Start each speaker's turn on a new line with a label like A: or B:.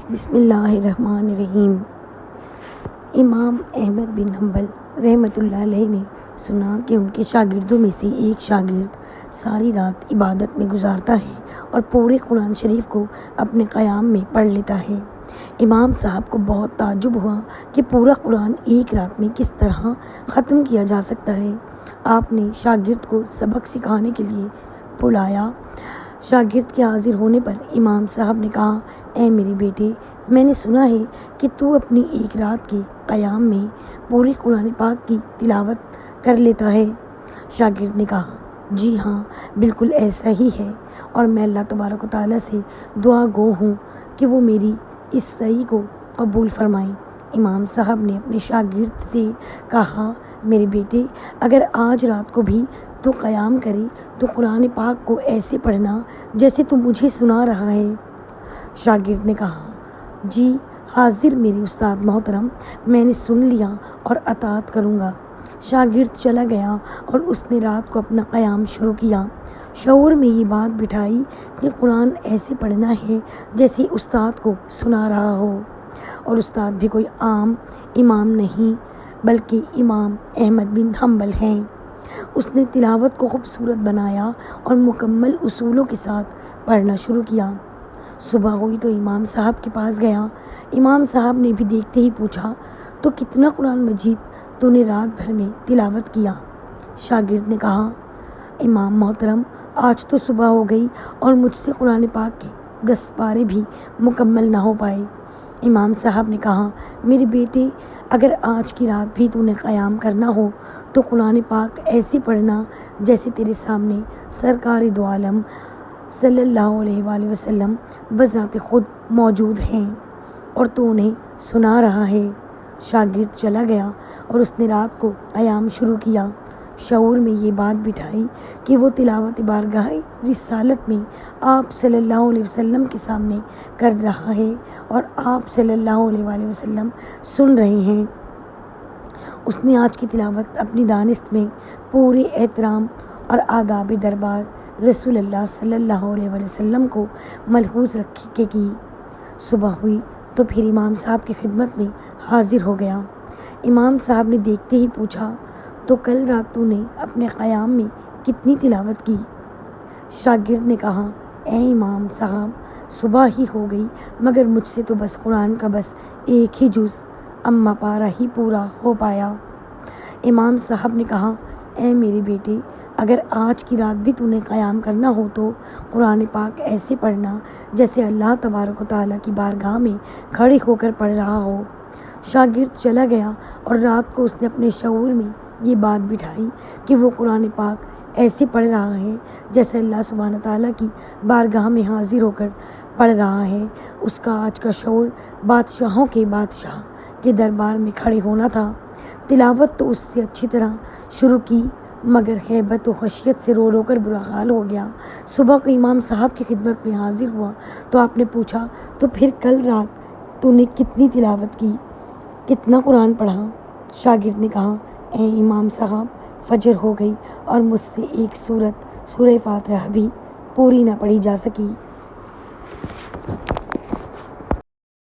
A: بسم اللہ الرحمن الرحیم۔ امام احمد بن حنبل رحمۃ اللہ علیہ نے سنا کہ ان کے شاگردوں میں سے ایک شاگرد ساری رات عبادت میں گزارتا ہے اور پورے قرآن شریف کو اپنے قیام میں پڑھ لیتا ہے۔ امام صاحب کو بہت تعجب ہوا کہ پورا قرآن ایک رات میں کس طرح ختم کیا جا سکتا ہے۔ آپ نے شاگرد کو سبق سکھانے کے لیے بلایا۔ شاگرد کے حاضر ہونے پر امام صاحب نے کہا، اے میرے بیٹے، میں نے سنا ہے کہ تو اپنی ایک رات کے قیام میں پورے قرآن پاک کی تلاوت کر لیتا ہے۔ شاگرد نے کہا، جی ہاں، بالکل ایسا ہی ہے، اور میں اللہ تبارک و تعالیٰ سے دعا گو ہوں کہ وہ میری اس سعی کو قبول فرمائیں۔ امام صاحب نے اپنے شاگرد سے کہا، میرے بیٹے، اگر آج رات کو بھی تو قیام کرے تو قرآن پاک کو ایسے پڑھنا جیسے تو مجھے سنا رہا ہے۔ شاگرد نے کہا، جی حاضر میرے استاد محترم، میں نے سن لیا اور اطاعت کروں گا۔ شاگرد چلا گیا اور اس نے رات کو اپنا قیام شروع کیا۔ شعور میں یہ بات بٹھائی کہ قرآن ایسے پڑھنا ہے جیسے استاد کو سنا رہا ہو، اور استاد بھی کوئی عام امام نہیں بلکہ امام احمد بن حنبل ہیں۔ اس نے تلاوت کو خوبصورت بنایا اور مکمل اصولوں کے ساتھ پڑھنا شروع کیا۔ صبح ہوئی تو امام صاحب کے پاس گیا۔ امام صاحب نے بھی دیکھتے ہی پوچھا، تو کتنا قرآن مجید تو نے رات بھر میں تلاوت کیا؟ شاگرد نے کہا، امام محترم، آج تو صبح ہو گئی اور مجھ سے قرآن پاک کے 10 پارے بھی مکمل نہ ہو پائے۔ امام صاحب نے کہا، میرے بیٹے، اگر آج کی رات بھی تو نے قیام کرنا ہو تو قرآن پاک ایسے پڑھنا جیسے تیرے سامنے سرکار دو عالم صلی اللہ علیہ وآلہ وسلم بذات خود موجود ہیں اور تو انہیں سنا رہا ہے۔ شاگرد چلا گیا اور اس نے رات کو قیام شروع کیا۔ شعور میں یہ بات بٹھائی کہ وہ تلاوت بارگاہ رسالت میں آپ صلی اللہ علیہ وسلم کے سامنے کر رہا ہے اور آپ صلی اللہ علیہ وآلہ وسلم سن رہے ہیں۔ اس نے آج کی تلاوت اپنی دانست میں پورے احترام اور آداب دربار رسول اللہ صلی اللہ علیہ وآلہ وسلم کو ملحوظ رکھ کے کی۔ صبح ہوئی تو پھر امام صاحب کی خدمت میں حاضر ہو گیا۔ امام صاحب نے دیکھتے ہی پوچھا، تو کل رات تو نے اپنے قیام میں کتنی تلاوت کی؟ شاگرد نے کہا، اے امام صاحب، صبح ہی ہو گئی مگر مجھ سے تو بس قرآن کا بس ایک ہی جز اما پارہ ہی پورا ہو پایا۔ امام صاحب نے کہا، اے میرے بیٹے، اگر آج کی رات بھی تو نے قیام کرنا ہو تو قرآن پاک ایسے پڑھنا جیسے اللہ تبارک و تعالیٰ کی بارگاہ میں کھڑے ہو کر پڑھ رہا ہو۔ شاگرد چلا گیا اور رات کو اس نے اپنے شعور میں یہ بات بٹھائی کہ وہ قرآن پاک ایسے پڑھ رہا ہے جیسے اللہ سبحانہ تعالیٰ کی بارگاہ میں حاضر ہو کر پڑھ رہا ہے۔ اس کا آج کا شعور بادشاہوں کے بادشاہ کے دربار میں کھڑے ہونا تھا۔ تلاوت تو اس سے اچھی طرح شروع کی مگر ہیبت و خشیت سے رو رو کر برا حال ہو گیا۔ صبح کو امام صاحب کی خدمت میں حاضر ہوا تو آپ نے پوچھا، تو پھر کل رات تو نے کتنی تلاوت کی، کتنا قرآن پڑھا؟ شاگرد نے کہا، اے امام صاحب، فجر ہو گئی اور مجھ سے ایک سورت سورہ فاتحہ بھی پوری نہ پڑھی جا سکی۔